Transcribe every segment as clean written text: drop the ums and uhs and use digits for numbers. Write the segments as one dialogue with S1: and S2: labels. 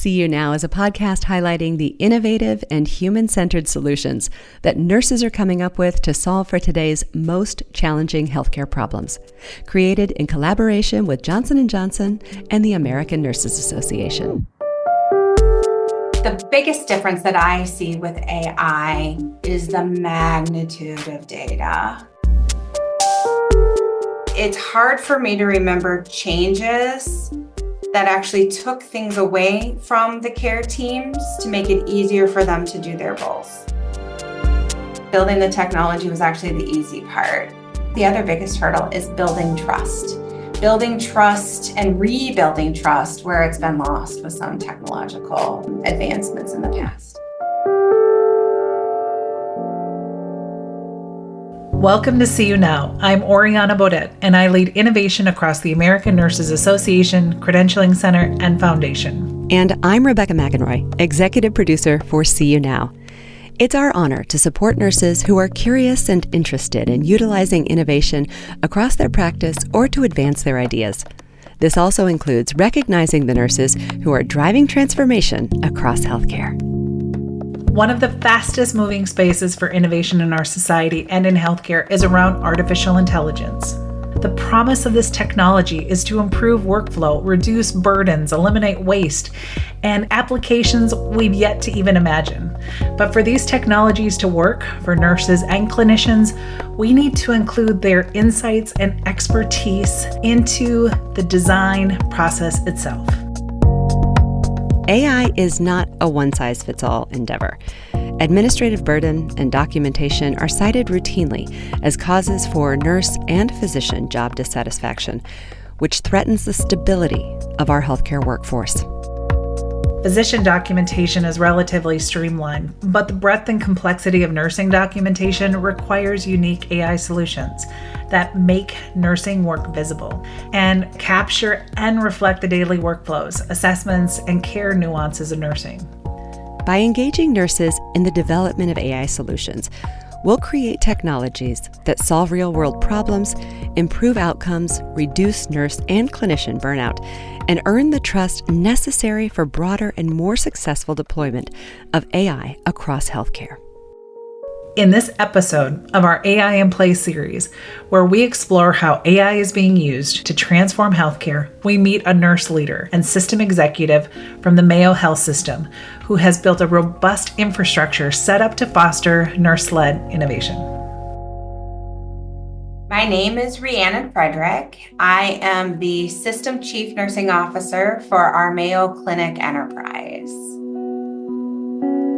S1: See You Now is a podcast highlighting the innovative and human-centered solutions that nurses are coming up with to solve for today's most challenging healthcare problems. Created in collaboration with Johnson & Johnson and the American Nurses Association.
S2: The biggest difference that I see with AI is the magnitude of data. It's hard for me to remember changes that actually took things away from the care teams to make it easier for them to do their roles. Building the technology was actually the easy part. The other biggest hurdle is building trust. Building trust and rebuilding trust where it's been lost with some technological advancements in the past.
S3: Welcome to See You Now. I'm Oriana Baudet, and I lead innovation across the American Nurses Association, Credentialing Center, and Foundation.
S1: And I'm Rebecca McEnroy, executive producer for See You Now. It's our honor to support nurses who are curious and interested in utilizing innovation across their practice or to advance their ideas. This also includes recognizing the nurses who are driving transformation across healthcare.
S3: One of the fastest moving spaces for innovation in our society and in healthcare is around artificial intelligence. The promise of this technology is to improve workflow, reduce burdens, eliminate waste, and applications we've yet to even imagine. But for these technologies to work for nurses and clinicians, we need to include their insights and expertise into the design process itself.
S1: AI is not a one-size-fits-all endeavor. Administrative burden and documentation are cited routinely as causes for nurse and physician job dissatisfaction, which threatens the stability of our healthcare workforce.
S3: Physician documentation is relatively streamlined, but the breadth and complexity of nursing documentation requires unique AI solutions that make nursing work visible and capture and reflect the daily workflows, assessments, and care nuances of nursing.
S1: By engaging nurses in the development of AI solutions, we'll create technologies that solve real-world problems, improve outcomes, reduce nurse and clinician burnout, and earn the trust necessary for broader and more successful deployment of AI across healthcare.
S3: In this episode of our AI in Play series, where we explore how AI is being used to transform healthcare, we meet a nurse leader and system executive from the Mayo Health System who has built a robust infrastructure set up to foster nurse-led innovation.
S2: My name is Ryannon Frederick. I am the System Chief Nursing Officer for our Mayo Clinic enterprise.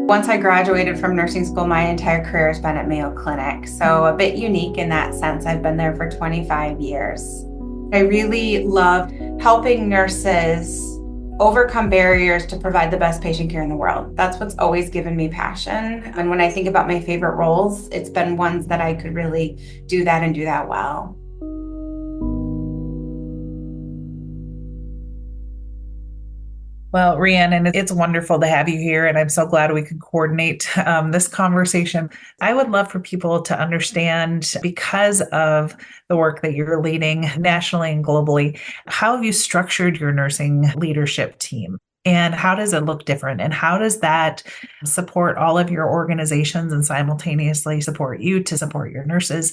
S2: Once I graduated from nursing school, my entire career has been at Mayo Clinic, so a bit unique in that sense. I've been there for 25 years. I really love helping nurses overcome barriers to provide the best patient care in the world. That's what's always given me passion. And when I think about my favorite roles, it's been ones that I could really do that and do that well.
S3: Well, Ryannon, it's wonderful to have you here, and I'm so glad we could coordinate this conversation. I would love for people to understand, because of the work that you're leading nationally and globally, how have you structured your nursing leadership team? And how does it look different? And how does that support all of your organizations and simultaneously support you to support your nurses?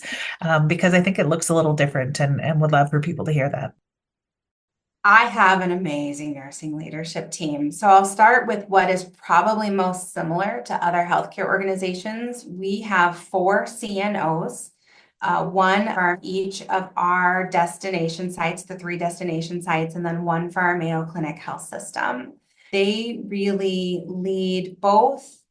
S3: Because I think it looks a little different, and would love for people to hear that.
S2: I have an amazing nursing leadership team. So I'll start with what is probably most similar to other healthcare organizations. We have 4 CNOs, one for each of our destination sites, the 3 destination sites, and then one for our Mayo Clinic health system. They really lead both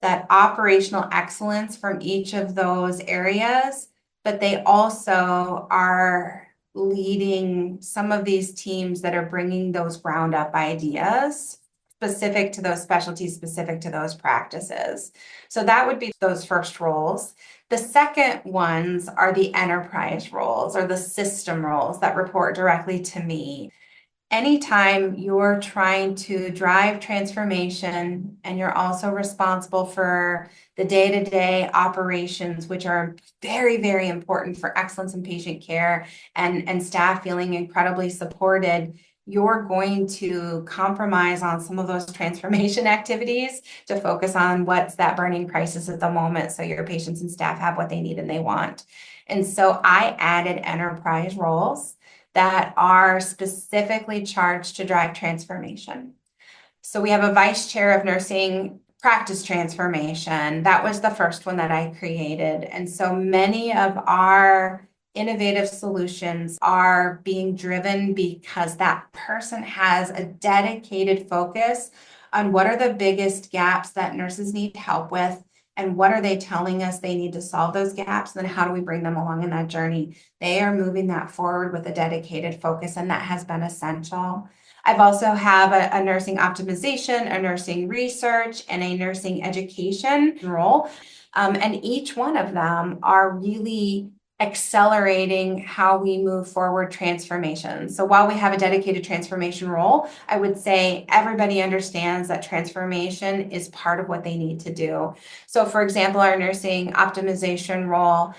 S2: that operational excellence from each of those areas, but they also are leading some of these teams that are bringing those ground up ideas specific to those specialties, specific to those practices. So that would be those first roles. The second ones are the enterprise roles or the system roles that report directly to me. Anytime you're trying to drive transformation and you're also responsible for the day-to-day operations, which are very, very important for excellence in patient care and staff feeling incredibly supported, you're going to compromise on some of those transformation activities to focus on what's that burning crisis at the moment, so your patients and staff have what they need and they want. And so I added enterprise roles that are specifically charged to drive transformation. So we have a vice chair of nursing practice transformation. That was the first one that I created. And so many of our innovative solutions are being driven because that person has a dedicated focus on what are the biggest gaps that nurses need help with, and what are they telling us they need to solve those gaps, and then how do we bring them along in that journey. They are moving that forward with a dedicated focus, and that has been essential. I've also have a nursing optimization, a nursing research, and a nursing education role. And each one of them are really accelerating how we move forward transformation. So while we have a dedicated transformation role, I would say everybody understands that transformation is part of what they need to do. So for example, our nursing optimization role,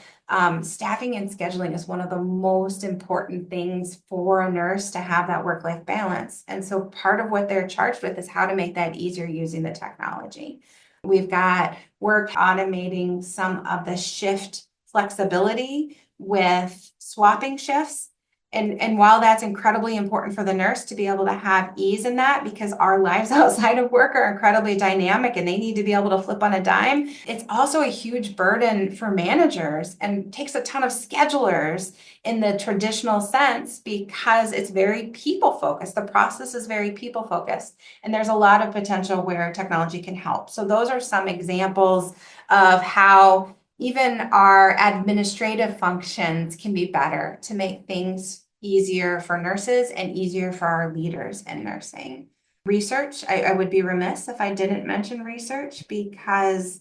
S2: staffing and scheduling is one of the most important things for a nurse to have that work-life balance. And so part of what they're charged with is how to make that easier using the technology. We've got work automating some of the shift flexibility with swapping shifts. And while that's incredibly important for the nurse to be able to have ease in that, because our lives outside of work are incredibly dynamic and they need to be able to flip on a dime, it's also a huge burden for managers and takes a ton of schedulers in the traditional sense, because it's very people focused. The process is very people focused, and there's a lot of potential where technology can help. So those are some examples of how even our administrative functions can be better to make things easier for nurses and easier for our leaders in nursing. Research, I would be remiss if I didn't mention research, because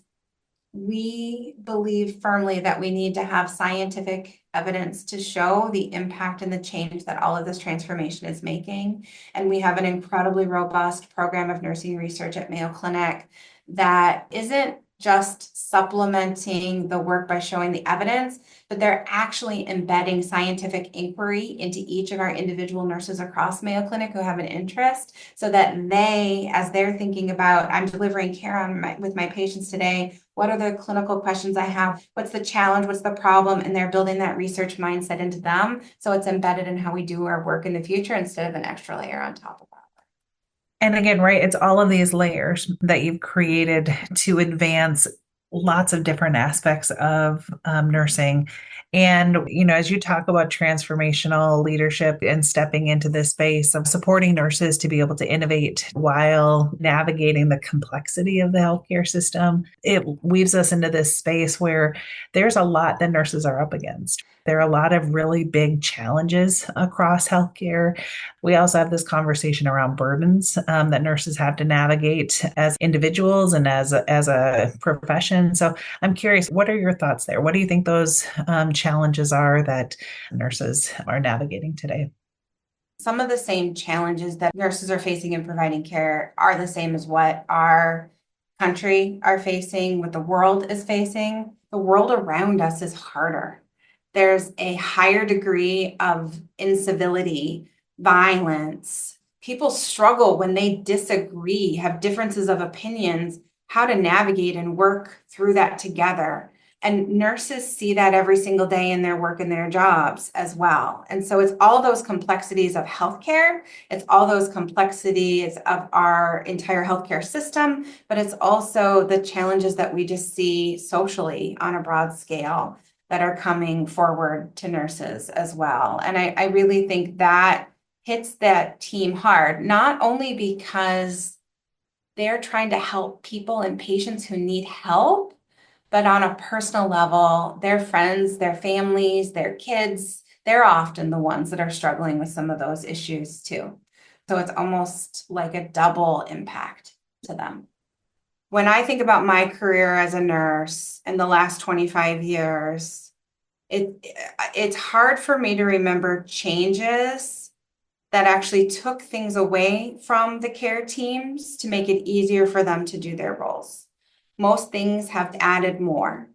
S2: we believe firmly that we need to have scientific evidence to show the impact and the change that all of this transformation is making. And we have an incredibly robust program of nursing research at Mayo Clinic that isn't just supplementing the work by showing the evidence, but they're actually embedding scientific inquiry into each of our individual nurses across Mayo Clinic who have an interest, so that they, as they're thinking about, I'm delivering care with my patients today, what are the clinical questions I have? What's the challenge? What's the problem? And they're building that research mindset into them, so it's embedded in how we do our work in the future instead of an extra layer on top of that.
S3: And again, right, it's all of these layers that you've created to advance lots of different aspects of nursing. And, as you talk about transformational leadership and stepping into this space of supporting nurses to be able to innovate while navigating the complexity of the healthcare system, it weaves us into this space where there's a lot that nurses are up against. There are a lot of really big challenges across healthcare. We also have this conversation around burdens that nurses have to navigate as individuals and as a profession. So I'm curious, what are your thoughts there? What do you think those challenges are that nurses are navigating today?
S2: Some of the same challenges that nurses are facing in providing care are the same as what our country are facing, what the world is facing. The world around us is harder. There's a higher degree of incivility, violence. People struggle when they disagree, have differences of opinions, how to navigate and work through that together. And nurses see that every single day in their work and their jobs as well. And so it's all those complexities of healthcare. It's all those complexities of our entire healthcare system, but it's also the challenges that we just see socially on a broad scale that are coming forward to nurses as well. And I really think that hits that team hard, not only because they're trying to help people and patients who need help, but on a personal level, their friends, their families, their kids, they're often the ones that are struggling with some of those issues too. So it's almost like a double impact to them. When I think about my career as a nurse in the last 25 years, it's hard for me to remember changes that actually took things away from the care teams to make it easier for them to do their roles. Most things have added more.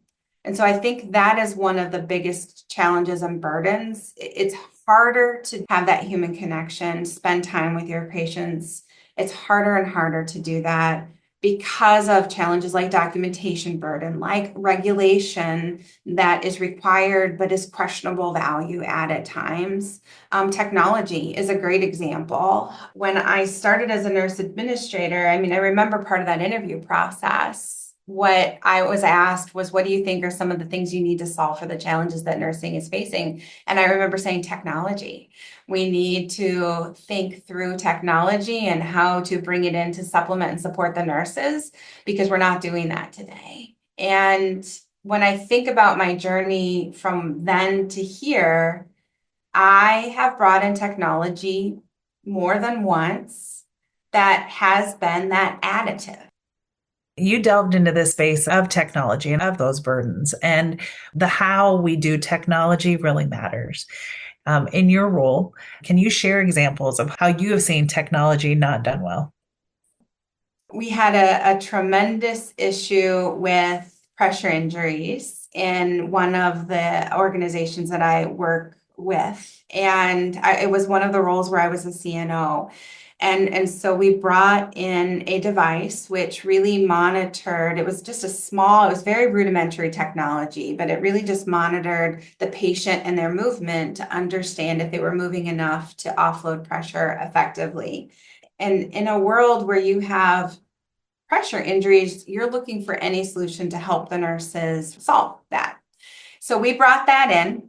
S2: And so I think that is one of the biggest challenges and burdens. It's harder to have that human connection, spend time with your patients. It's harder and harder to do that because of challenges like documentation burden, like regulation that is required but is questionable value at times. Technology is a great example. When I started as a nurse administrator, I remember part of that interview process. What I was asked was, what do you think are some of the things you need to solve for the challenges that nursing is facing? And I remember saying technology. We need to think through technology and how to bring it in to supplement and support the nurses, because we're not doing that today. And when I think about my journey from then to here, I have brought in technology more than once that has been that additive.
S3: You delved into this space of technology and of those burdens, and the how we do technology really matters. In your role, can you share examples of how you have seen technology not done well?
S2: We had a tremendous issue with pressure injuries in one of the organizations that I work with. And it was one of the roles where I was a CNO. And so we brought in a device which really monitored. It was just it was very rudimentary technology, but it really just monitored the patient and their movement to understand if they were moving enough to offload pressure effectively. And in a world where you have pressure injuries, you're looking for any solution to help the nurses solve that. So we brought that in.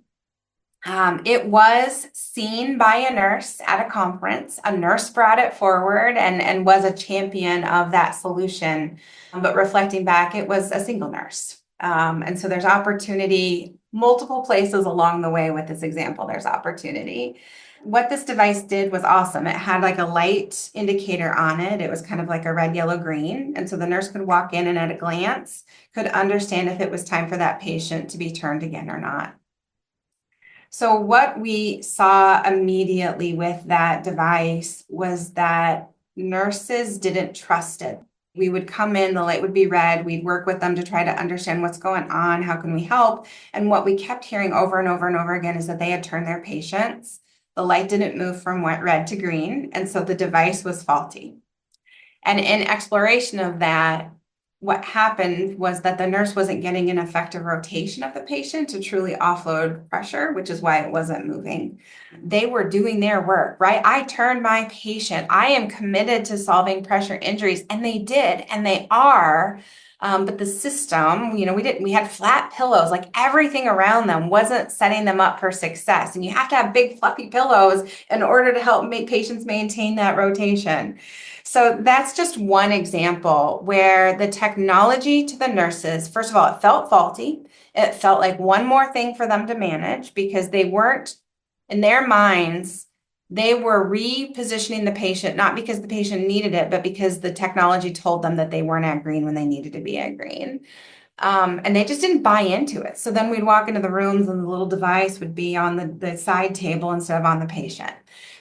S2: It was seen by a nurse at a conference. A nurse brought it forward and was a champion of that solution. But reflecting back, it was a single nurse. And so there's opportunity multiple places along the way with this example. There's opportunity. What this device did was awesome. It had like a light indicator on it. It was kind of like a red, yellow, green. And so the nurse could walk in and at a glance could understand if it was time for that patient to be turned again or not. So what we saw immediately with that device was that nurses didn't trust it. We would come in, the light would be red, we'd work with them to try to understand what's going on, how can we help? And what we kept hearing over and over and over again is that they had turned their patients. The light didn't move from red to green, and so the device was faulty. And in exploration of that, what happened was that the nurse wasn't getting an effective rotation of the patient to truly offload pressure, which is why it wasn't moving. They were doing their work, right? I turned my patient. I am committed to solving pressure injuries, and they did, and they are. But the system, we had flat pillows, like everything around them wasn't setting them up for success. And you have to have big fluffy pillows in order to help make patients maintain that rotation. So that's just one example where the technology to the nurses, first of all, it felt faulty. It felt like one more thing for them to manage because they weren't, in their minds, they were repositioning the patient, not because the patient needed it, but because the technology told them that they weren't at green when they needed to be at green. And they just didn't buy into it. So then we'd walk into the rooms and the little device would be on the side table instead of on the patient.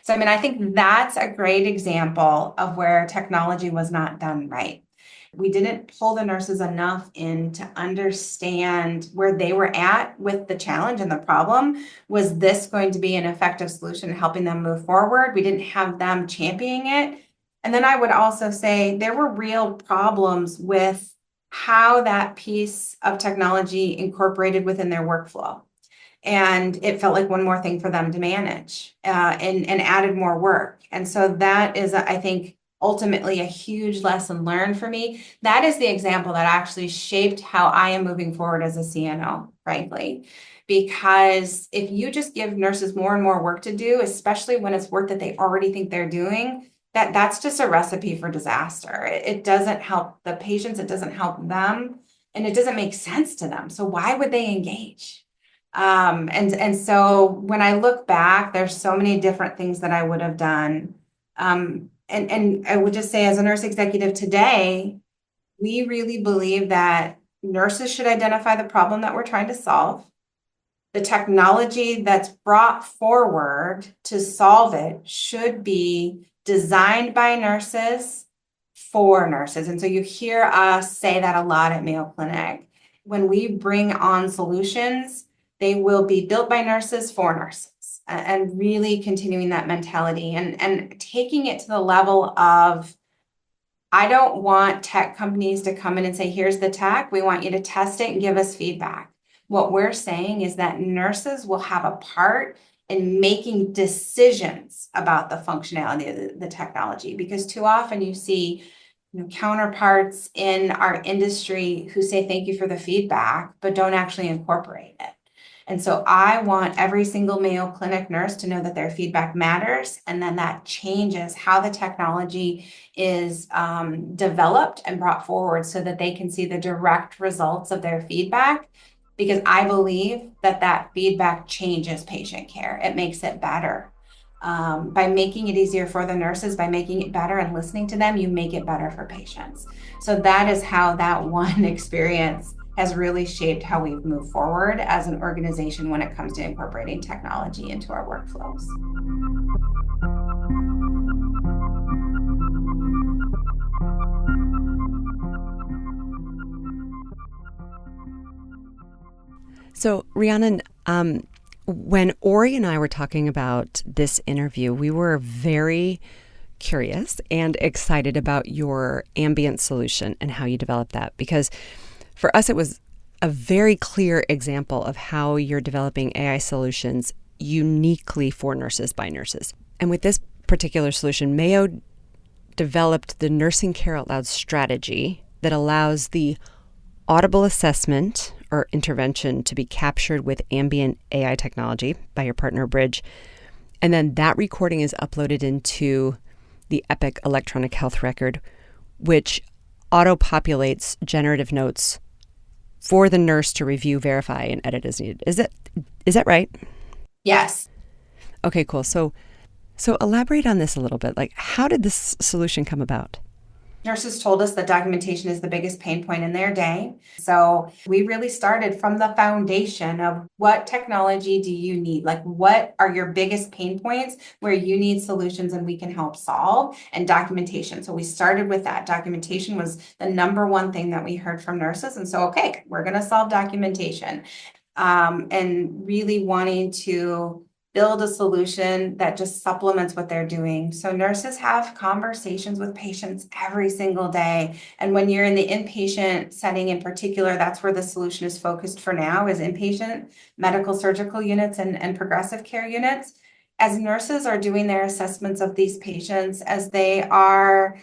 S2: So, I think that's a great example of where technology was not done right. We didn't pull the nurses enough in to understand where they were at with the challenge and the problem. Was this going to be an effective solution in helping them move forward? We didn't have them championing it. And then I would also say there were real problems with how that piece of technology incorporated within their workflow. And it felt like one more thing for them to manage and added more work. And so that is, I think, ultimately a huge lesson learned for me. That is the example that actually shaped how I am moving forward as a CNO, frankly. Because if you just give nurses more and more work to do, especially when it's work that they already think they're doing, that's just a recipe for disaster. It doesn't help the patients, it doesn't help them, and it doesn't make sense to them. So why would they engage? And so when I look back, there's so many different things that I would have done. And I would just say, as a nurse executive today, we really believe that nurses should identify the problem that we're trying to solve. The technology that's brought forward to solve it should be designed by nurses for nurses. And so you hear us say that a lot at Mayo Clinic. When we bring on solutions, they will be built by nurses for nurses. and really continuing that mentality and taking it to the level of, I don't want tech companies to come in and say, here's the tech, we want you to test it and give us feedback. What we're saying is that nurses will have a part in making decisions about the functionality of the technology, because too often you see counterparts in our industry who say thank you for the feedback, but don't actually incorporate it. And so I want every single Mayo Clinic nurse to know that their feedback matters, and then that changes how the technology is developed and brought forward so that they can see the direct results of their feedback. Because I believe that that feedback changes patient care. It makes it better. By making it easier for the nurses, by making it better and listening to them, you make it better for patients. So that is how that one experience has really shaped how we've moved forward as an organization when it comes to incorporating technology into our workflows.
S1: So, Ryannon, when Ori and I were talking about this interview, we were very curious and excited about your ambient solution and how you developed that, because for us, it was a very clear example of how you're developing AI solutions uniquely for nurses by nurses. And with this particular solution, Mayo developed the Nursing Care Out Loud strategy that allows the audible assessment or intervention to be captured with ambient AI technology by your partner Bridge. And then that recording is uploaded into the Epic electronic health record, which auto-populates generative notes for the nurse to review, verify, and edit as needed. Is that right?
S2: Yes.
S1: Okay, cool. So elaborate on this a little bit. Like, how did this solution come about?
S2: Nurses told us that documentation is the biggest pain point in their day. So we really started from the foundation of what technology do you need? Like, what are your biggest pain points where you need solutions and we can help solve? And documentation. So we started with that. Documentation was the number one thing that we heard from nurses. And so, okay, we're going to solve documentation. And really wanting to build a solution that just supplements what they're doing. So nurses have conversations with patients every single day. And when you're in the inpatient setting in particular, that's where the solution is focused for now, is inpatient medical surgical units and progressive care units. As nurses are doing their assessments of these patients, as they are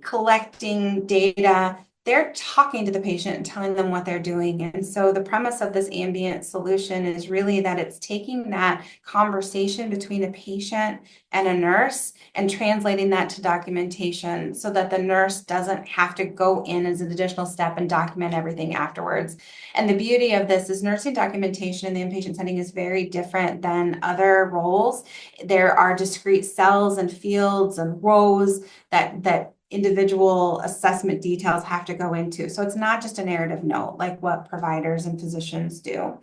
S2: collecting data, they're talking to the patient and telling them what they're doing. And so the premise of this ambient solution is really that it's taking that conversation between a patient and a nurse and translating that to documentation so that the nurse doesn't have to go in as an additional step and document everything afterwards. And the beauty of this is nursing documentation in the inpatient setting is very different than other roles. There are discrete cells and fields and rows that individual assessment details have to go into. So it's not just a narrative note like what providers and physicians do.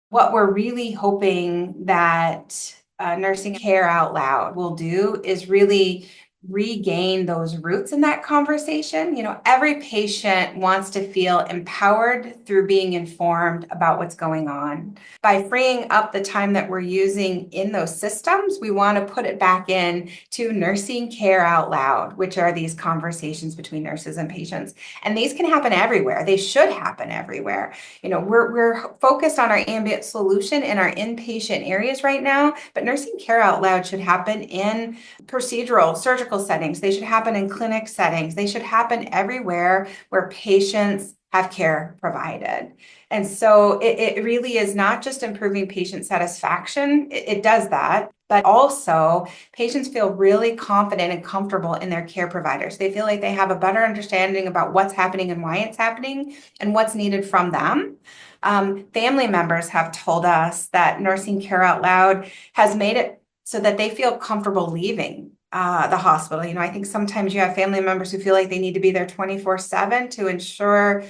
S2: What we're really hoping that Nursing Care Out Loud will do is really regain those roots in that conversation. Every patient wants to feel empowered through being informed about what's going on. By freeing up the time that we're using in those systems, we want to put it back in to Nursing Care Out Loud, which are these conversations between nurses and patients. And these can happen everywhere. They should happen everywhere. We're focused on our ambient solution in our inpatient areas right now, but Nursing Care Out Loud should happen in procedural, surgical settings. They should happen in clinic settings. They should happen everywhere where patients have care provided. And so it really is not just improving patient satisfaction. It does that, but also patients feel really confident and comfortable in their care providers. They feel like they have a better understanding about what's happening and why it's happening and what's needed from them. Family members have told us that Nursing Care Out Loud has made it so that they feel comfortable leaving the hospital. I think sometimes you have family members who feel like they need to be there 24/7 to ensure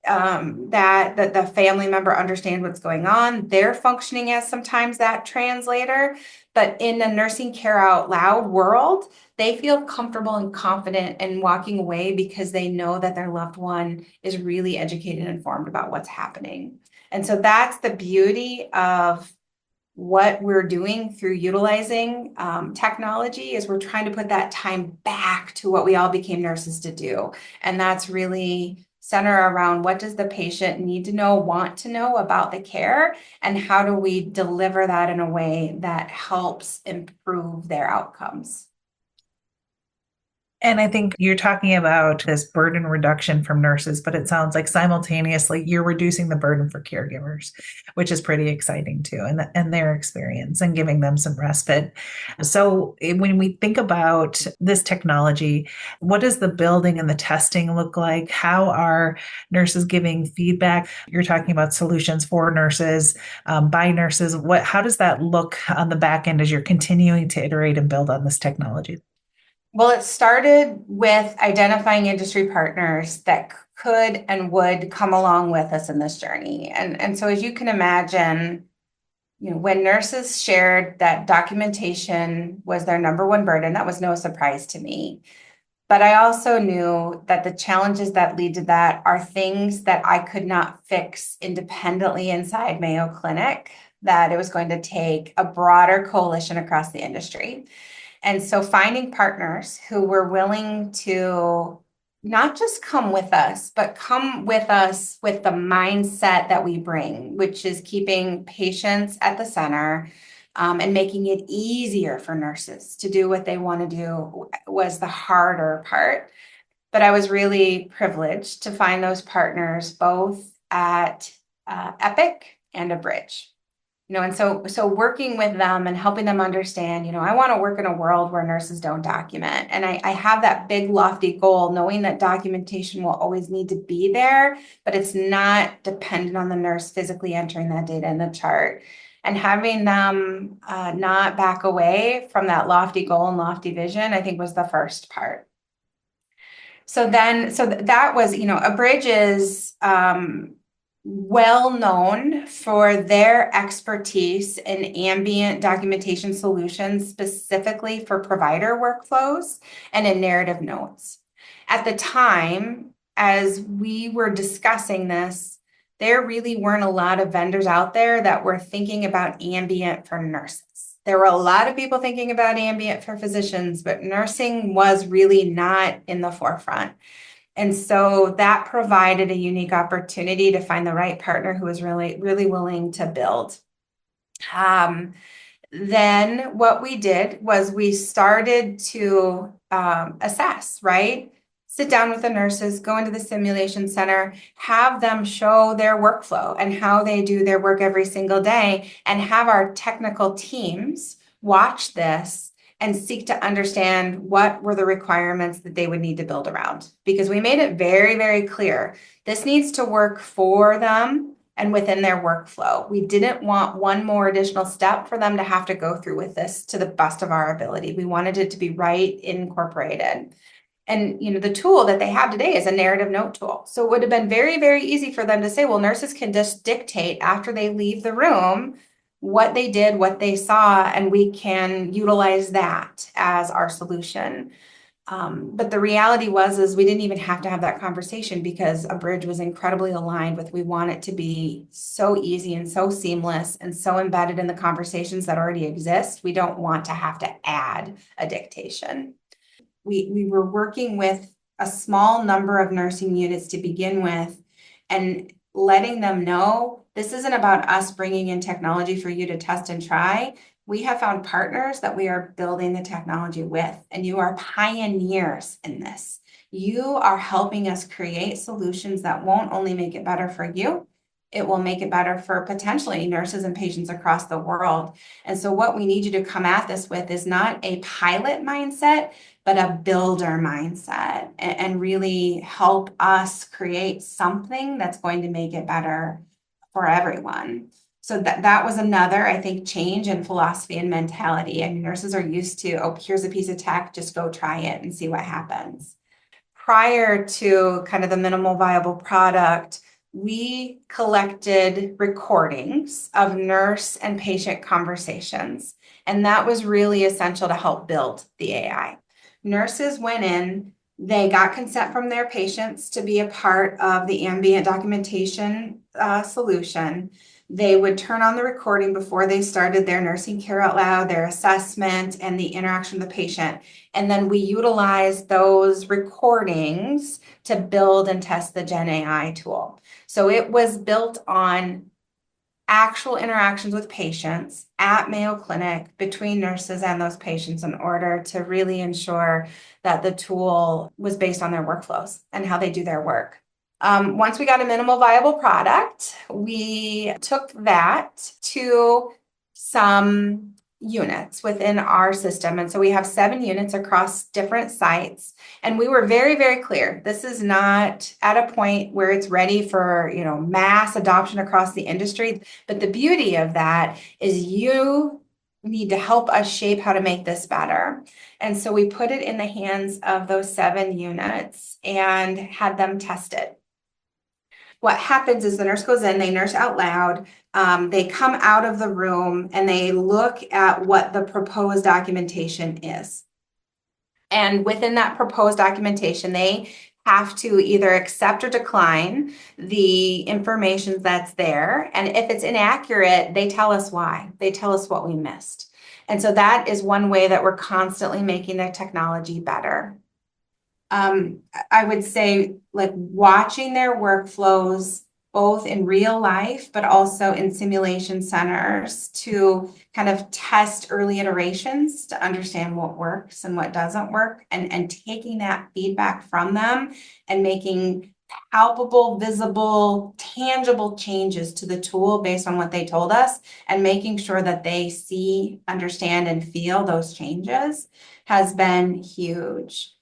S2: that the family member understands what's going on. They're functioning as sometimes that translator, but in the Nursing Care Out Loud world, they feel comfortable and confident in walking away because they know that their loved one is really educated and informed about what's happening. And so that's the beauty of what we're doing through utilizing technology is we're trying to put that time back to what we all became nurses to do. And that's really center around what does the patient need to know, want to know about the care, and how do we deliver that in a way that helps improve their outcomes.
S3: And I think you're talking about this burden reduction from nurses, but it sounds like simultaneously you're reducing the burden for caregivers, which is pretty exciting too, and their experience and giving them some respite. So when we think about this technology, what does the building and the testing look like? How are nurses giving feedback? You're talking about solutions for nurses, by nurses. How does that look on the back end as you're continuing to iterate and build on this technology?
S2: Well, it started with identifying industry partners that could and would come along with us in this journey. And so as you can imagine, when nurses shared that documentation was their number one burden, that was no surprise to me. But I also knew that the challenges that lead to that are things that I could not fix independently inside Mayo Clinic, that it was going to take a broader coalition across the industry. And so finding partners who were willing to not just come with us, but come with us with the mindset that we bring, which is keeping patients at the center, and making it easier for nurses to do what they want to do was the harder part. But I was really privileged to find those partners both at Epic and Abridge. And so working with them and helping them understand, I want to work in a world where nurses don't document. And I have that big lofty goal, knowing that documentation will always need to be there, but it's not dependent on the nurse physically entering that data in the chart. And having them not back away from that lofty goal and lofty vision, I think was the first part. So that was, Abridge is well known for their expertise in ambient documentation solutions, specifically for provider workflows and in narrative notes. At the time, as we were discussing this, there really weren't a lot of vendors out there that were thinking about ambient for nurses. There were a lot of people thinking about ambient for physicians, but nursing was really not in the forefront. And so that provided a unique opportunity to find the right partner who was really, really willing to build. Then what we did was we started to assess, right? Sit down with the nurses, go into the simulation center, have them show their workflow and how they do their work every single day, and have our technical teams watch this and seek to understand what were the requirements that they would need to build around. Because we made it very, very clear, this needs to work for them and within their workflow. We didn't want one more additional step for them to have to go through with this to the best of our ability. We wanted it to be right incorporated. And the tool that they have today is a narrative note tool. So it would have been very, very easy for them to say, well, nurses can just dictate after they leave the room what they did, what they saw, and we can utilize that as our solution. But the reality is we didn't even have to have that conversation because Abridge was incredibly aligned with, we want it to be so easy and so seamless and so embedded in the conversations that already exist. We don't want to have to add a dictation. We were working with a small number of nursing units to begin with and letting them know this isn't about us bringing in technology for you to test and try. We have found partners that we are building the technology with, and you are pioneers in this. You are helping us create solutions that won't only make it better for you, it will make it better for potentially nurses and patients across the world. And so what we need you to come at this with is not a pilot mindset, but a builder mindset, and really help us create something that's going to make it better for everyone. So that was another, I think, change in philosophy and mentality. I mean, nurses are used to, oh, here's a piece of tech, just go try it and see what happens. Prior to kind of the minimal viable product, we collected recordings of nurse and patient conversations, and that was really essential to help build the AI. Nurses went in, they got consent from their patients to be a part of the ambient documentation solution. They would turn on the recording before they started their nursing care out loud, their assessment, and the interaction with the patient. And then we utilize those recordings to build and test the Gen AI tool. So it was built on actual interactions with patients at Mayo Clinic between nurses and those patients in order to really ensure that the tool was based on their workflows and how they do their work. Once we got a minimal viable product, we took that to some units within our system. And so we have 7 units across different sites. And we were very, very clear. This is not at a point where it's ready for, mass adoption across the industry. But the beauty of that is you need to help us shape how to make this better. And so we put it in the hands of those 7 units and had them tested. What happens is the nurse goes in, they nurse out loud, they come out of the room and they look at what the proposed documentation is. And within that proposed documentation, they have to either accept or decline the information that's there. And if it's inaccurate, they tell us why. They tell us what we missed. And so that is one way that we're constantly making the technology better. I would say like watching their workflows both in real life, but also in simulation centers to kind of test early iterations to understand what works and what doesn't work, and taking that feedback from them and making palpable, visible, tangible changes to the tool based on what they told us, and making sure that they see, understand, and feel those changes has been huge.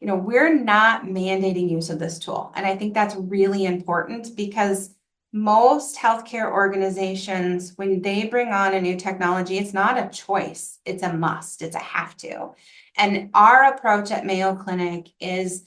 S2: We're not mandating use of this tool. And I think that's really important because most healthcare organizations, when they bring on a new technology, it's not a choice, it's a must, it's a have to. And our approach at Mayo Clinic is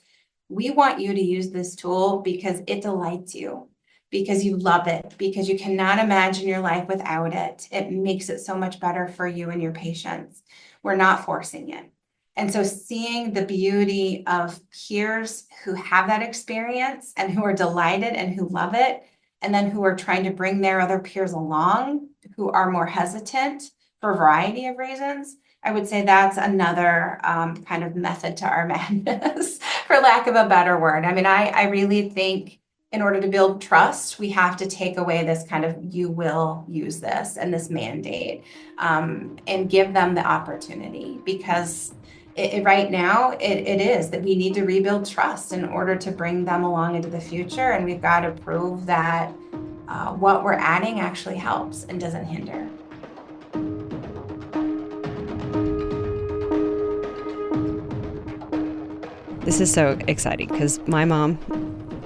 S2: we want you to use this tool because it delights you, because you love it, because you cannot imagine your life without it. It makes it so much better for you and your patients. We're not forcing it. And so seeing the beauty of peers who have that experience and who are delighted and who love it, and then who are trying to bring their other peers along who are more hesitant for a variety of reasons, I would say that's another kind of method to our madness, for lack of a better word. I mean, I really think in order to build trust, we have to take away this kind of you will use this and this mandate, and give them the opportunity, because right now it is that we need to rebuild trust in order to bring them along into the future. And we've got to prove that what we're adding actually helps and doesn't hinder.
S1: This is so exciting because my mom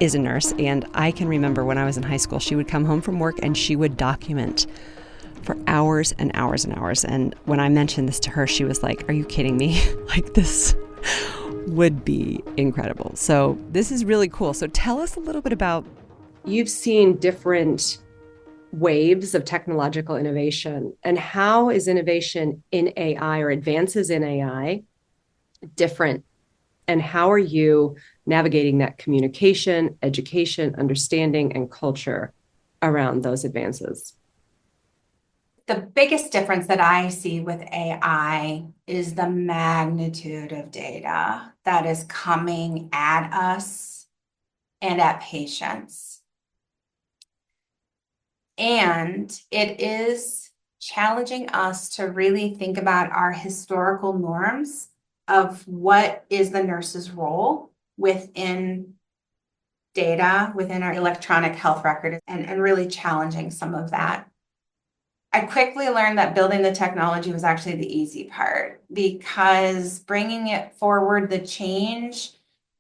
S1: is a nurse, and I can remember when I was in high school, she would come home from work and she would document for hours and hours and hours. And when I mentioned this to her, she was like, "Are you kidding me? Like, this would be incredible." So this is really cool. So tell us a little bit about, you've seen different waves of technological innovation, and how is innovation in AI or advances in AI different? And how are you navigating that communication, education, understanding, and culture around those advances?
S2: The biggest difference that I see with AI is the magnitude of data that is coming at us and at patients. And it is challenging us to really think about our historical norms of what is the nurse's role within data, within our electronic health record, and really challenging some of that. I quickly learned that building the technology was actually the easy part, because bringing it forward, the change,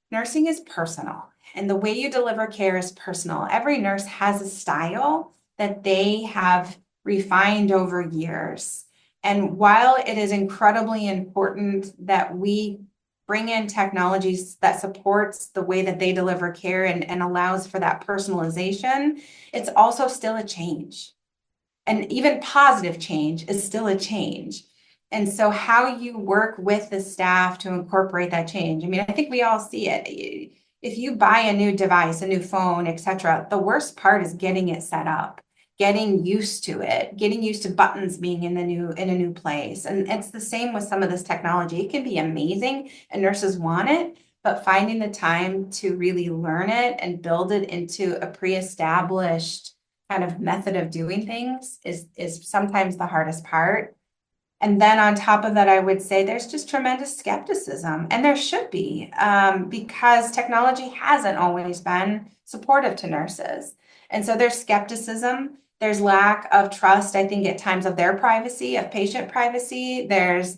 S2: nursing is personal, and the way you deliver care is personal. Every nurse has a style that they have refined over years. And while it is incredibly important that we bring in technologies that supports the way that they deliver care and allows for that personalization, it's also still a change. And even positive change is still a change. And so how you work with the staff to incorporate that change. I mean, I think we all see it. if you buy a new device, a new phone, etc., the worst part is getting it set up, getting used to it, getting used to buttons being in a new place. And it's the same with some of this technology. It can be amazing and nurses want it, but finding the time to really learn it and build it into a pre-established kind of method of doing things is sometimes the hardest part. And then on top of that, I would say there's just tremendous skepticism, and there should be, because technology hasn't always been supportive to nurses. And so there's skepticism, there's lack of trust, I think, at times of their privacy, of patient privacy. There's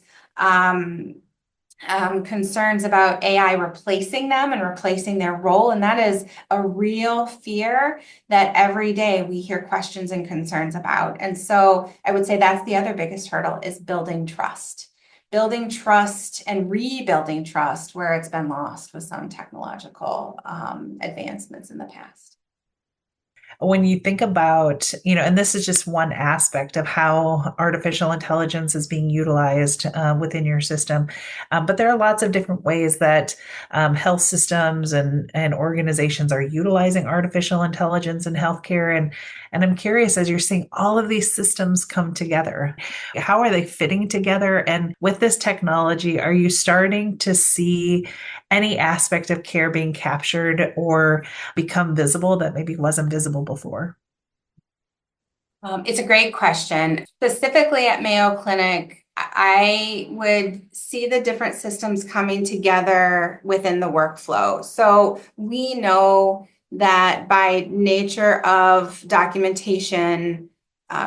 S2: concerns about AI replacing them and replacing their role. And that is a real fear that every day we hear questions and concerns about. And so I would say that's the other biggest hurdle, is building trust and rebuilding trust where it's been lost with some technological advancements in the past.
S3: When you think about, and this is just one aspect of how artificial intelligence is being utilized within your system, but there are lots of different ways that health systems and organizations are utilizing artificial intelligence in healthcare. And I'm curious, as you're seeing all of these systems come together, how are they fitting together? And with this technology, are you starting to see any aspect of care being captured or become visible that maybe wasn't visible before?
S2: It's a great question. Specifically at Mayo Clinic, I would see the different systems coming together within the workflow. So we know that by nature of documentation,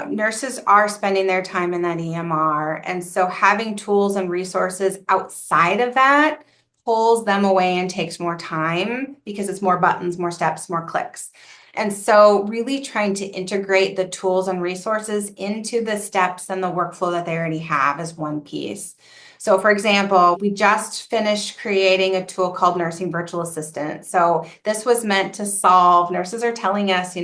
S2: nurses are spending their time in that EMR. And so having tools and resources outside of that pulls them away and takes more time because it's more buttons, more steps, more clicks. And so really trying to integrate the tools and resources into the steps and the workflow that they already have is one piece. So for example, we just finished creating a tool called Nursing Virtual Assistant. So this was meant to solve, nurses are telling us,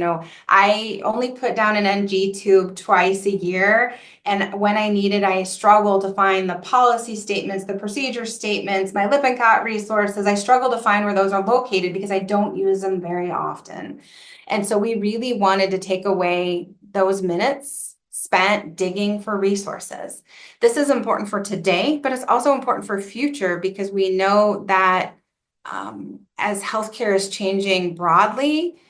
S2: I only put down an NG tube twice a year. And when I need it, I struggle to find the policy statements, the procedure statements, my Lippincott resources. I struggle to find where those are located because I don't use them very often. And so we really wanted to take away those minutes spent digging for resources. This is important for today, but it's also important for future because we know that as healthcare is changing broadly,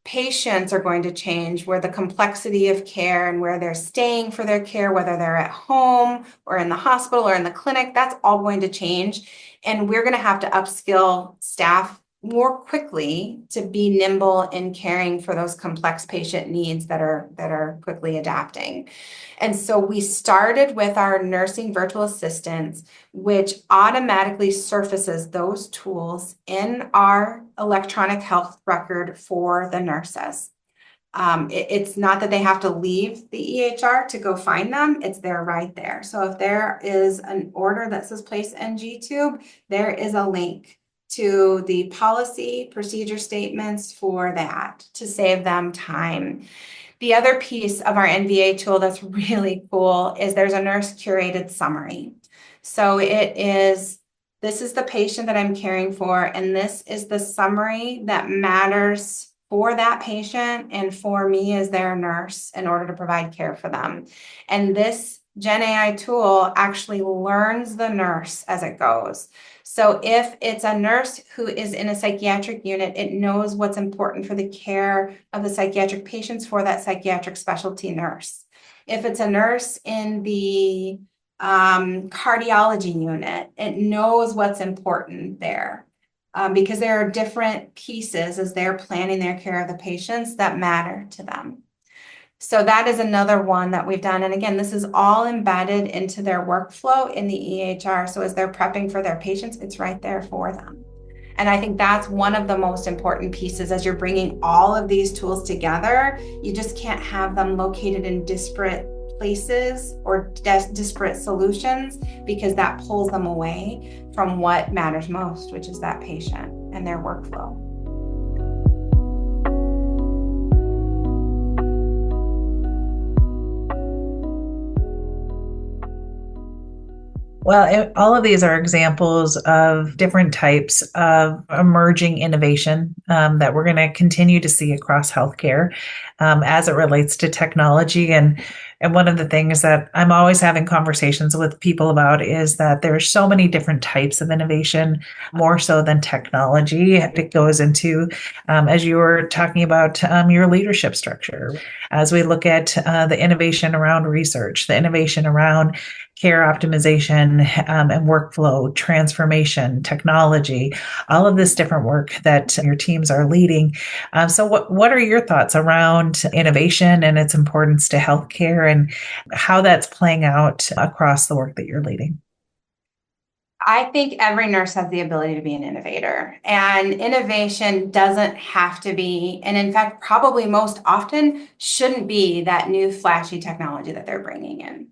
S2: patients are going to change, where the complexity of care and where they're staying for their care, whether they're at home or in the hospital or in the clinic, that's all going to change. And we're going to have to upskill staff more quickly to be nimble in caring for those complex patient needs that are quickly adapting. And so we started with our nursing virtual assistants, which automatically surfaces those tools in our electronic health record for the nurses. It's not that they have to leave the EHR to go find them. It's there right there. So if there is an order that says place NG tube, there is a link to the policy procedure statements for that to save them time. The other piece of our NVA tool that's really cool is there's a nurse curated summary. So this is the patient that I'm caring for, and this is the summary that matters for that patient and for me as their nurse in order to provide care for them. And this Gen AI tool actually learns the nurse as it goes. So if it's a nurse who is in a psychiatric unit, it knows what's important for the care of the psychiatric patients for that psychiatric specialty nurse. If it's a nurse in the cardiology unit, it knows what's important there. Because there are different pieces as they're planning their care of the patients that matter to them. So that is another one that we've done. And again, this is all embedded into their workflow in the EHR. So as they're prepping for their patients, it's right there for them. And I think that's one of the most important pieces as you're bringing all of these tools together. You just can't have them located in disparate places or disparate solutions, because that pulls them away from what matters most, which is that patient and their workflow.
S3: Well, all of these are examples of different types of emerging innovation that we're going to continue to see across healthcare as it relates to technology. And one of the things that I'm always having conversations with people about is that there's so many different types of innovation, more so than technology. It goes into, as you were talking about, your leadership structure. As we look at the innovation around research, the innovation around care optimization and workflow transformation, technology, all of this different work that your teams are leading. So what are your thoughts around innovation and its importance to healthcare and how that's playing out across the work that you're leading?
S2: I think every nurse has the ability to be an innovator, and innovation doesn't have to be, and in fact, probably most often shouldn't be that new flashy technology that they're bringing in.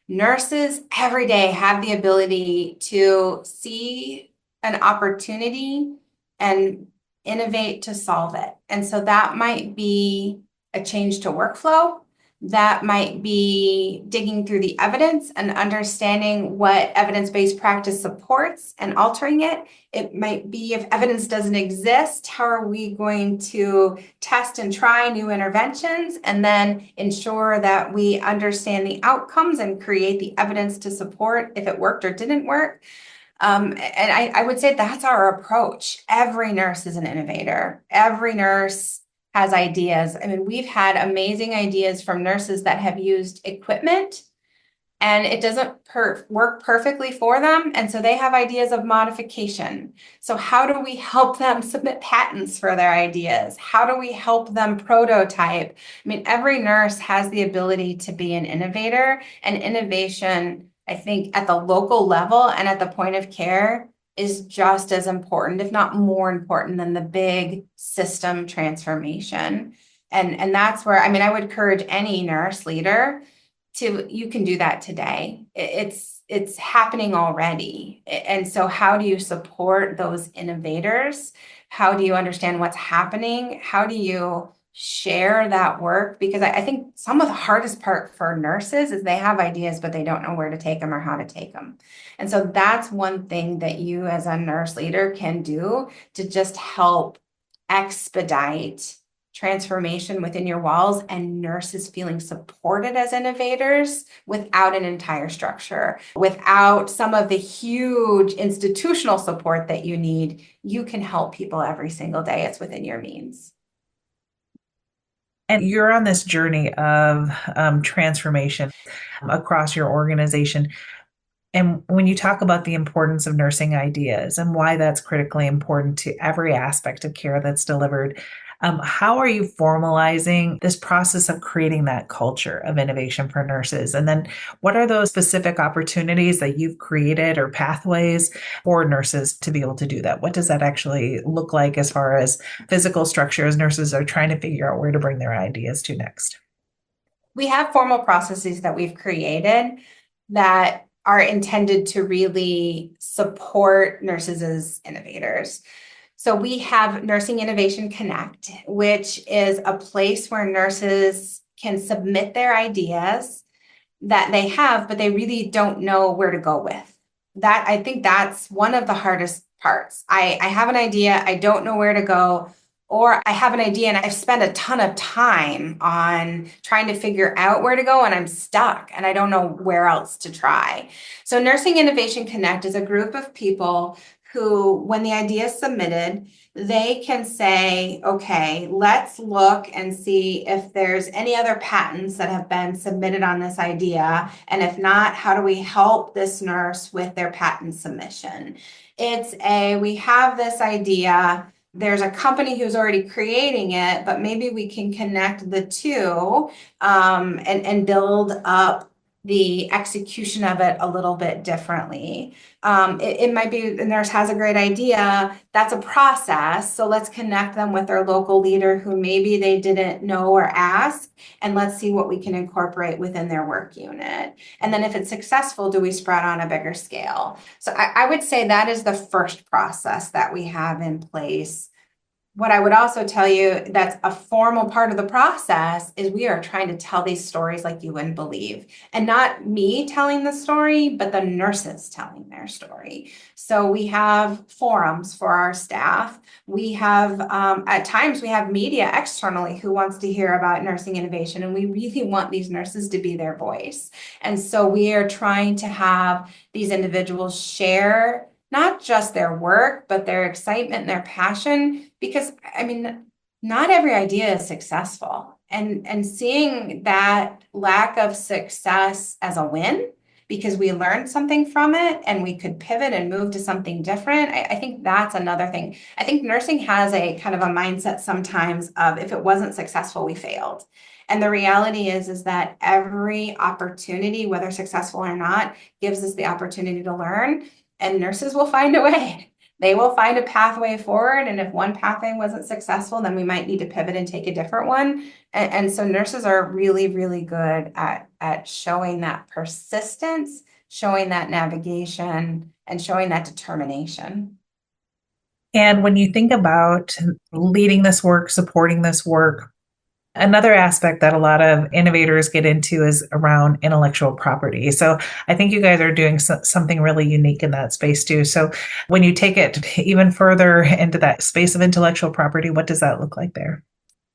S2: Nurses every day have the ability to see an opportunity and innovate to solve it. And so that might be a change to workflow. That might be digging through the evidence and understanding what evidence-based practice supports and altering it. It might be if evidence doesn't exist, how are we going to test and try new interventions and then ensure that we understand the outcomes and create the evidence to support if it worked or didn't work. And I would say that's our approach. Every nurse is an innovator. Every nurse has ideas. I mean, we've had amazing ideas from nurses that have used equipment and it doesn't work perfectly for them. And so they have ideas of modification. So how do we help them submit patents for their ideas? How do we help them prototype? I mean, every nurse has the ability to be an innovator, and innovation, I think, at the local level and at the point of care is just as important, if not more important, than the big system transformation. And that's where, I mean, I would encourage any nurse leader you can do that today. It's happening already. And so how do you support those innovators? How do you understand what's happening? How do you share that work? Because I think some of the hardest part for nurses is they have ideas, but they don't know where to take them or how to take them. And so that's one thing that you as a nurse leader can do to just help expedite transformation within your walls and nurses feeling supported as innovators without an entire structure, without some of the huge institutional support that you need. You can help people every single day. It's within your means.
S3: And you're on this journey of transformation across your organization. And when you talk about the importance of nursing ideas and why that's critically important to every aspect of care that's delivered, how are you formalizing this process of creating that culture of innovation for nurses? And then what are those specific opportunities that you've created or pathways for nurses to be able to do that? What does that actually look like as far as physical structure as nurses are trying to figure out where to bring their ideas to next?
S2: We have formal processes that we've created that are intended to really support nurses as innovators. So we have Nursing Innovation Connect, which is a place where nurses can submit their ideas that they have, but they really don't know where to go with. That, I think that's one of the hardest parts. I have an idea, I don't know where to go, or I have an idea and I've spent a ton of time on trying to figure out where to go and I'm stuck and I don't know where else to try. So Nursing Innovation Connect is a group of people who, when the idea is submitted, they can say, okay, let's look and see if there's any other patents that have been submitted on this idea. And if not, how do we help this nurse with their patent submission? We have this idea, there's a company who's already creating it, but maybe we can connect the two and build up the execution of it a little bit differently. It might be the nurse has a great idea. That's a process. So let's connect them with their local leader who maybe they didn't know or ask, and let's see what we can incorporate within their work unit. And then if it's successful, do we spread on a bigger scale? So I would say that is the first process that we have in place What I would also tell you that's a formal part of the process is we are trying to tell these stories like you wouldn't believe. And not me telling the story, but the nurses telling their story. So we have forums for our staff. We have, at times, we have media externally who wants to hear about nursing innovation, and we really want these nurses to be their voice. And so we are trying to have these individuals share not just their work, but their excitement and their passion, because I mean, not every idea is successful. And seeing that lack of success as a win because we learned something from it and we could pivot and move to something different, I think that's another thing. I think nursing has a kind of a mindset sometimes of if it wasn't successful, we failed. And the reality is that every opportunity, whether successful or not, gives us the opportunity to learn, and nurses will find a way. They will find a pathway forward. And if one pathway wasn't successful, then we might need to pivot and take a different one. And so nurses are really, really good at showing that persistence, showing that navigation, and showing that determination.
S3: And when you think about leading this work, supporting this work, another aspect that a lot of innovators get into is around intellectual property. So I think you guys are doing something really unique in that space too. So when you take it even further into that space of intellectual property, what does that look like there?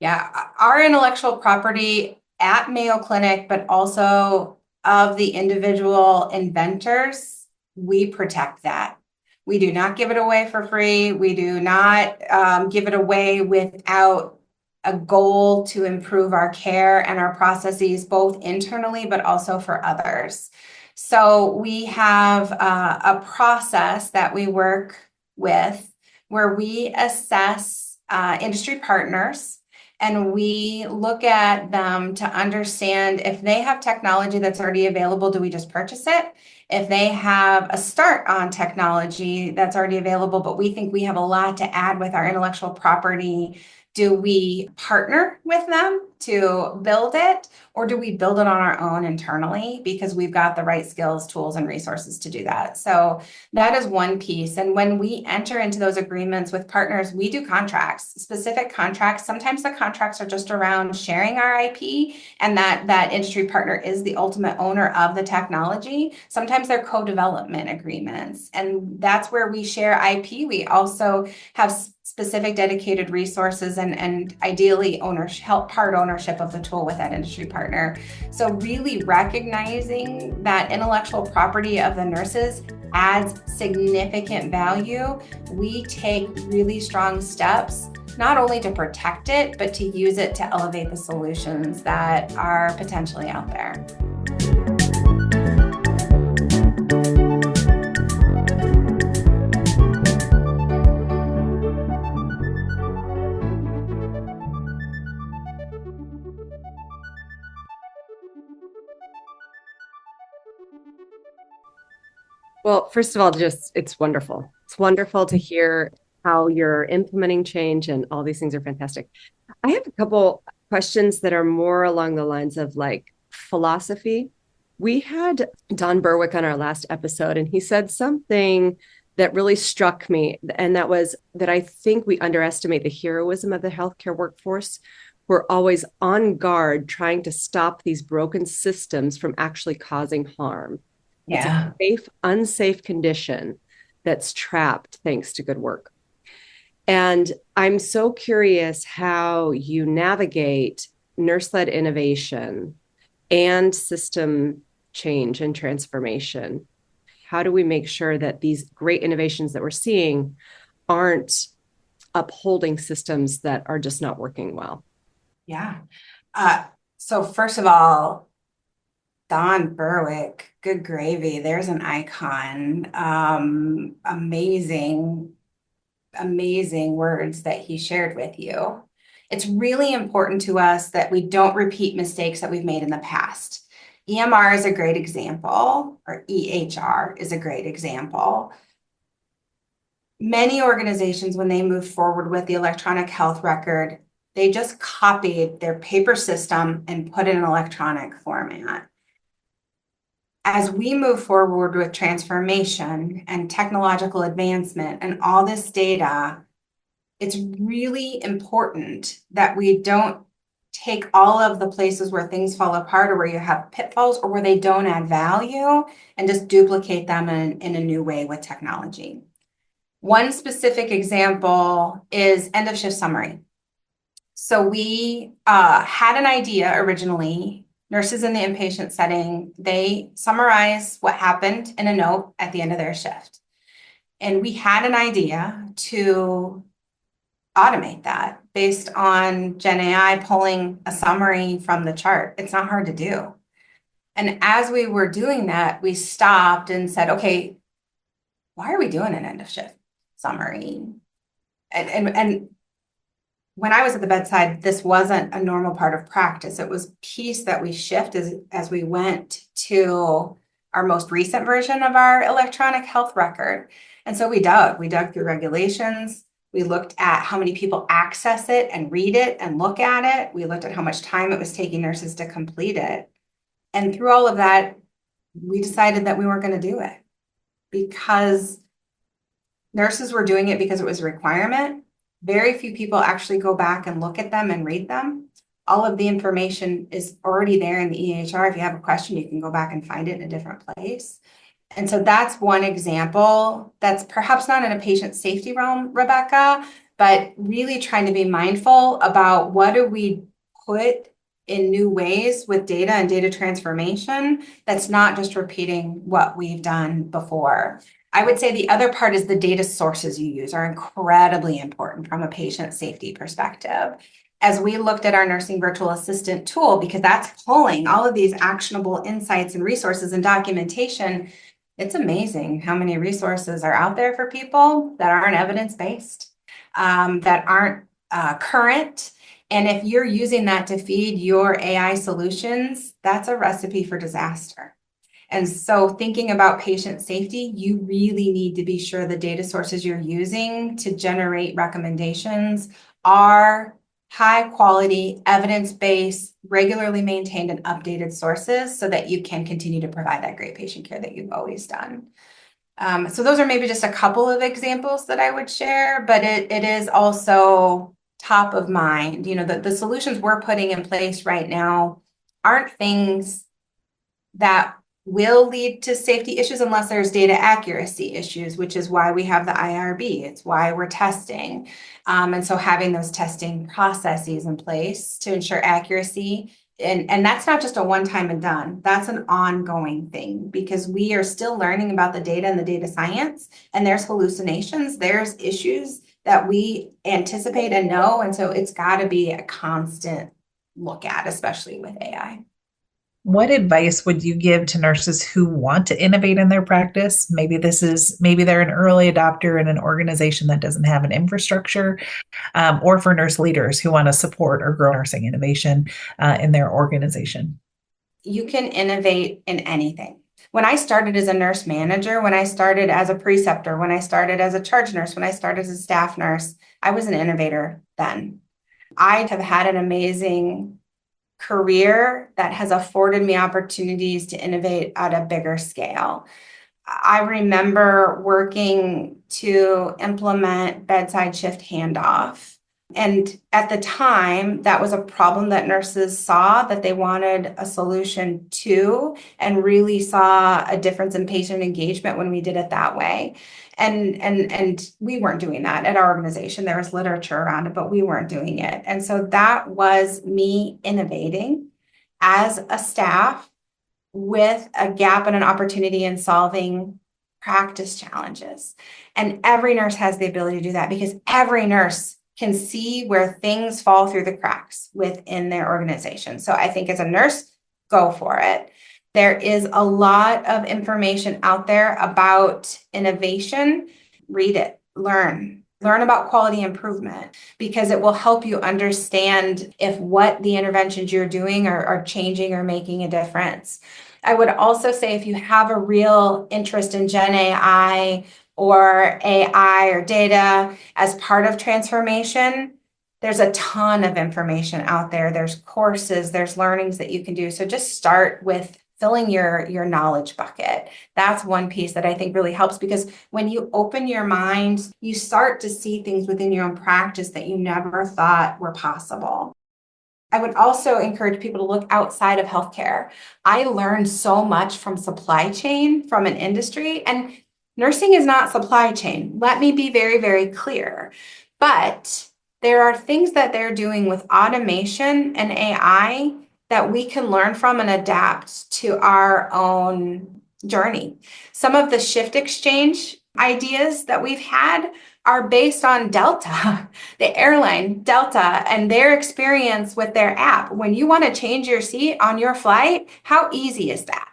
S2: Yeah, our intellectual property at Mayo Clinic, but also of the individual inventors, we protect that. We do not give it away for free. We do not give it away without a goal to improve our care and our processes, both internally, but also for others. So we have a process that we work with where we assess industry partners, and we look at them to understand if they have technology that's already available, do we just purchase it? If they have a start on technology that's already available, but we think we have a lot to add with our intellectual property, do we partner with them to build it, or do we build it on our own internally because we've got the right skills, tools, and resources to do that? So that is one piece. And when we enter into those agreements with partners, we do contracts, specific contracts. Sometimes the contracts are just around sharing our IP and that industry partner is the ultimate owner of the technology. Sometimes they're co-development agreements, and that's where we share IP. We also have specific dedicated resources and ideally part ownership of the tool with that industry partner. So really recognizing that intellectual property of the nurses adds significant value. We take really strong steps, not only to protect it, but to use it to elevate the solutions that are potentially out there.
S1: Well, first of all, it's wonderful. It's wonderful to hear how you're implementing change, and all these things are fantastic. I have a couple questions that are more along the lines of like philosophy. We had Don Berwick on our last episode, and he said something that really struck me. And that was that I think we underestimate the heroism of the healthcare workforce. We're always on guard trying to stop these broken systems from actually causing harm. It's a safe, unsafe condition that's trapped thanks to good work. And I'm so curious how you navigate nurse-led innovation and system change and transformation. How do we make sure that these great innovations that we're seeing aren't upholding systems that are just not working well?
S2: Yeah. So first of all, Don Berwick, good gravy. There's an icon. Amazing, amazing words that he shared with you. It's really important to us that we don't repeat mistakes that we've made in the past. EMR is a great example, or EHR is a great example. Many organizations, when they move forward with the electronic health record, they just copied their paper system and put it in an electronic format. As we move forward with transformation and technological advancement and all this data, it's really important that we don't take all of the places where things fall apart or where you have pitfalls or where they don't add value and just duplicate them in a new way with technology. One specific example is end of shift summary. So we had an idea originally. Nurses in the inpatient setting, they summarize what happened in a note at the end of their shift. And we had an idea to automate that based on Gen AI pulling a summary from the chart. It's not hard to do. And as we were doing that, we stopped and said, okay, why are we doing an end of shift summary? And when I was at the bedside, this wasn't a normal part of practice. It was a piece that we shifted as we went to our most recent version of our electronic health record. And so we dug through regulations. We looked at how many people access it and read it and look at it. We looked at how much time it was taking nurses to complete it. And through all of that, we decided that we weren't going to do it because nurses were doing it because it was a requirement. Very few people actually go back and look at them and read them. All of the information is already there in the EHR. If you have a question, you can go back and find it in a different place. And so that's one example that's perhaps not in a patient safety realm, Rebecca, but really trying to be mindful about what do we put in new ways with data and data transformation that's not just repeating what we've done before. I would say the other part is the data sources you use are incredibly important from a patient safety perspective. As we looked at our nursing virtual assistant tool, because that's pulling all of these actionable insights and resources and documentation, it's amazing how many resources are out there for people that aren't evidence-based, that aren't current. And if you're using that to feed your AI solutions, that's a recipe for disaster. And so thinking about patient safety, you really need to be sure the data sources you're using to generate recommendations are high quality, evidence-based, regularly maintained and updated sources so that you can continue to provide that great patient care that you've always done. So those are maybe just a couple of examples that I would share, but it is also top of mind. You know, the solutions we're putting in place right now aren't things that will lead to safety issues unless there's data accuracy issues, which is why we have the IRB. It's why we're testing. And so having those testing processes in place to ensure accuracy. And that's not just a one-time and done. That's an ongoing thing because we are still learning about the data and the data science, and there's hallucinations, there's issues that we anticipate and know. And so it's got to be a constant look at, especially with AI.
S3: What advice would you give to nurses who want to innovate in their practice? Maybe they're an early adopter in an organization that doesn't have an infrastructure, or for nurse leaders who want to support or grow nursing innovation in their organization.
S2: You can innovate in anything. When I started as a nurse manager, when I started as a preceptor, when I started as a charge nurse, when I started as a staff nurse, I was an innovator then. I have had an amazing career that has afforded me opportunities to innovate at a bigger scale. I remember working to implement bedside shift handoff. And at the time, that was a problem that nurses saw that they wanted a solution to, and really saw a difference in patient engagement when we did it that way. And we weren't doing that at our organization. There was literature around it, but we weren't doing it. And so that was me innovating as a staff with a gap and an opportunity in solving practice challenges. And every nurse has the ability to do that because every nurse can see where things fall through the cracks within their organization. So I think as a nurse, go for it. There is a lot of information out there about innovation. Read it, learn about quality improvement, because it will help you understand if what the interventions you're doing are changing or making a difference. I would also say if you have a real interest in Gen AI or AI or data as part of transformation, there's a ton of information out there. There's courses, there's learnings that you can do. So just start with filling your knowledge bucket. That's one piece that I think really helps, because when you open your mind, you start to see things within your own practice that you never thought were possible. I would also encourage people to look outside of healthcare. I learned so much from supply chain, from an industry, and nursing is not supply chain. Let me be very, very clear. But there are things that they're doing with automation and AI that we can learn from and adapt to our own journey. Some of the shift exchange ideas that we've had are based on Delta, the airline Delta, and their experience with their app. When you want to change your seat on your flight, how easy is that?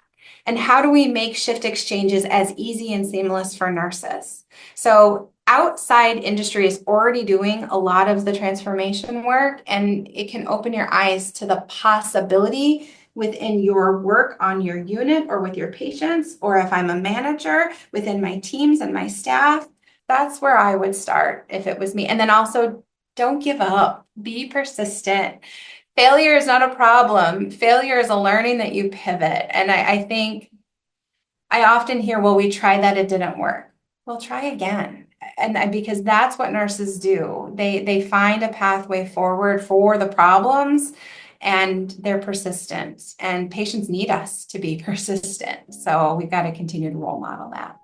S2: And how do we make shift exchanges as easy and seamless for nurses? So outside industry is already doing a lot of the transformation work, and it can open your eyes to the possibility within your work on your unit or with your patients, or if I'm a manager within my teams and my staff. That's where I would start if it was me. And then also, don't give up, be persistent. Failure is not a problem. Failure is a learning that you pivot. And I think I often hear, well, we tried that, it didn't work. Well, try again. And because that's what nurses do. They find a pathway forward for the problems, and they're persistent. And patients need us to be persistent. So we've got to continue to role model that.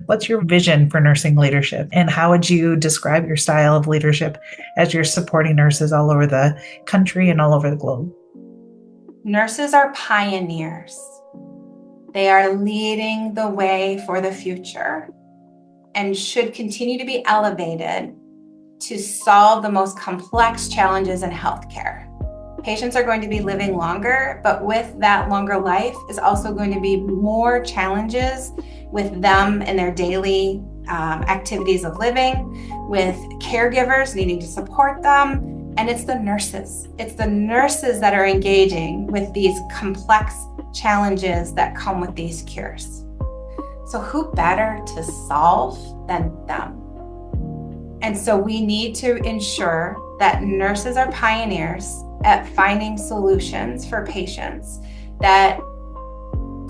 S3: What's your vision for nursing leadership, and how would you describe your style of leadership as you're supporting nurses all over the country and all over the globe?
S2: Nurses are pioneers. They are leading the way for the future and should continue to be elevated to solve the most complex challenges in healthcare. Patients are going to be living longer, but with that longer life is also going to be more challenges with them in their daily activities of living, with caregivers needing to support them, and it's the nurses. It's the nurses that are engaging with these complex challenges that come with these cures. So who better to solve than them? And so we need to ensure that nurses are pioneers at finding solutions for patients that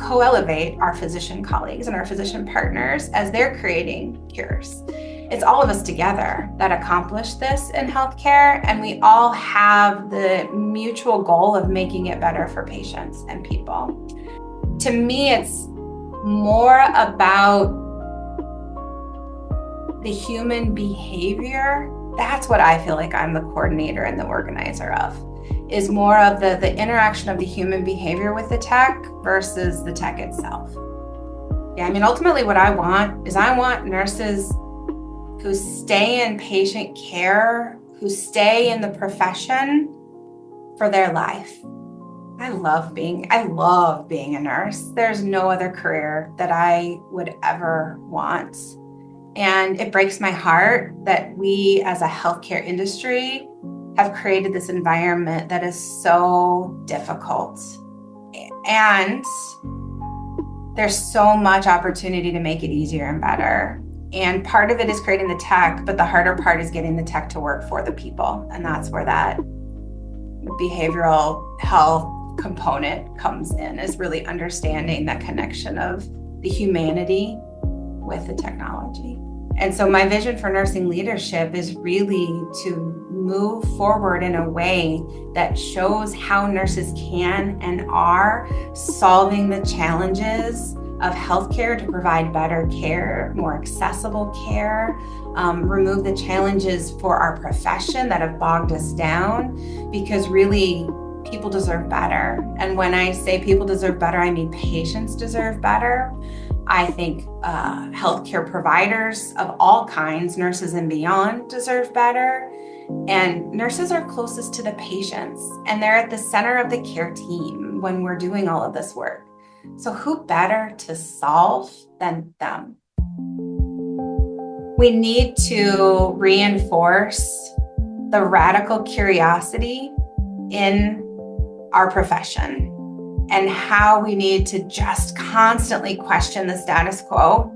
S2: co-elevate our physician colleagues and our physician partners as they're creating cures. It's all of us together that accomplish this in healthcare, and we all have the mutual goal of making it better for patients and people. To me, it's more about the human behavior. That's what I feel like I'm the coordinator and the organizer of, is more of the interaction of the human behavior with the tech versus the tech itself. Yeah, I mean, ultimately what I want nurses who stay in patient care, who stay in the profession for their life. I love being a nurse. There's no other career that I would ever want. And it breaks my heart that we as a healthcare industry have created this environment that is so difficult. And there's so much opportunity to make it easier and better. And part of it is creating the tech, but the harder part is getting the tech to work for the people. And that's where that behavioral health component comes in, is really understanding that connection of the humanity with the technology. And so my vision for nursing leadership is really to move forward in a way that shows how nurses can and are solving the challenges of healthcare to provide better care, more accessible care, remove the challenges for our profession that have bogged us down, because really people deserve better. And when I say people deserve better, I mean patients deserve better. I think healthcare providers of all kinds, nurses and beyond, deserve better. And nurses are closest to the patients, and they're at the center of the care team when we're doing all of this work. So who better to solve than them? We need to reinforce the radical curiosity in our profession, and how we need to just constantly question the status quo,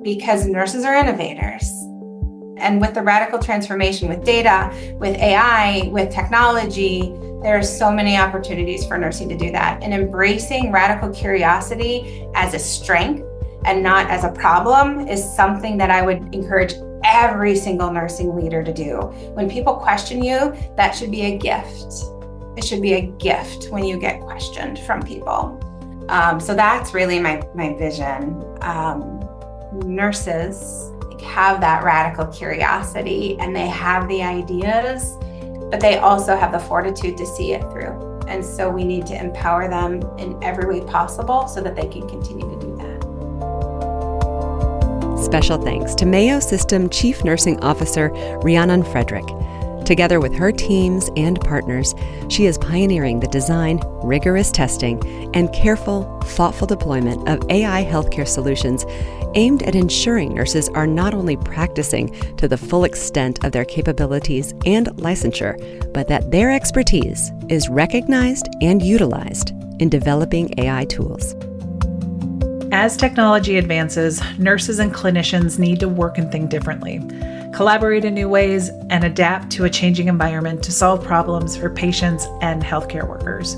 S2: because nurses are innovators. And with the radical transformation with data, with AI, with technology, There are so many opportunities for nursing to do that. And embracing radical curiosity as a strength and not as a problem is something that I would encourage every single nursing leader to do. When people question you, that should be a gift. It should be a gift when you get questioned from people. So that's really my vision. Nurses have that radical curiosity and they have the ideas, but they also have the fortitude to see it through. And so we need to empower them in every way possible so that they can continue to do that.
S1: Special thanks to Mayo System Chief Nursing Officer Ryannon Frederick. Together with her teams and partners, she is pioneering the design, rigorous testing, and careful, thoughtful deployment of AI healthcare solutions aimed at ensuring nurses are not only practicing to the full extent of their capabilities and licensure, but that their expertise is recognized and utilized in developing AI tools.
S3: As technology advances, nurses and clinicians need to work and think differently, collaborate in new ways, and adapt to a changing environment to solve problems for patients and healthcare workers.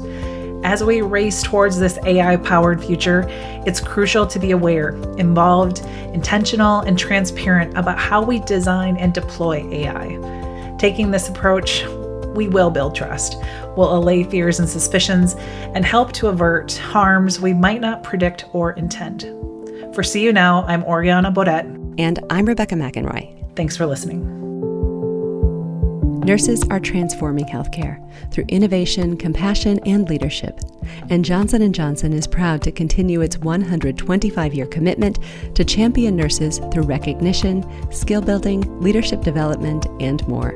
S3: As we race towards this AI-powered future, it's crucial to be aware, involved, intentional, and transparent about how we design and deploy AI. Taking this approach, we will build trust, will allay fears and suspicions, and help to avert harms we might not predict or intend. For See You Now, I'm Oriana Baudet.
S1: And I'm Rebecca McEnroy.
S3: Thanks for listening.
S1: Nurses are transforming healthcare through innovation, compassion, and leadership. And Johnson & Johnson is proud to continue its 125-year commitment to champion nurses through recognition, skill building, leadership development, and more.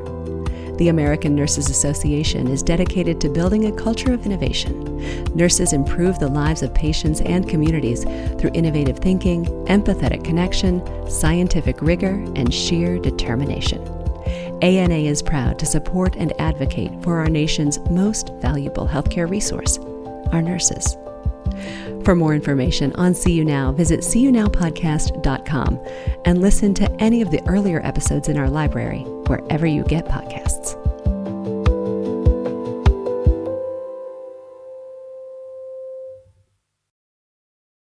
S1: The American Nurses Association is dedicated to building a culture of innovation. Nurses improve the lives of patients and communities through innovative thinking, empathetic connection, scientific rigor, and sheer determination. ANA is proud to support and advocate for our nation's most valuable healthcare resource, our nurses. For more information on See You Now, visit seeyounowpodcast.com and listen to any of the earlier episodes in our library, wherever you get podcasts.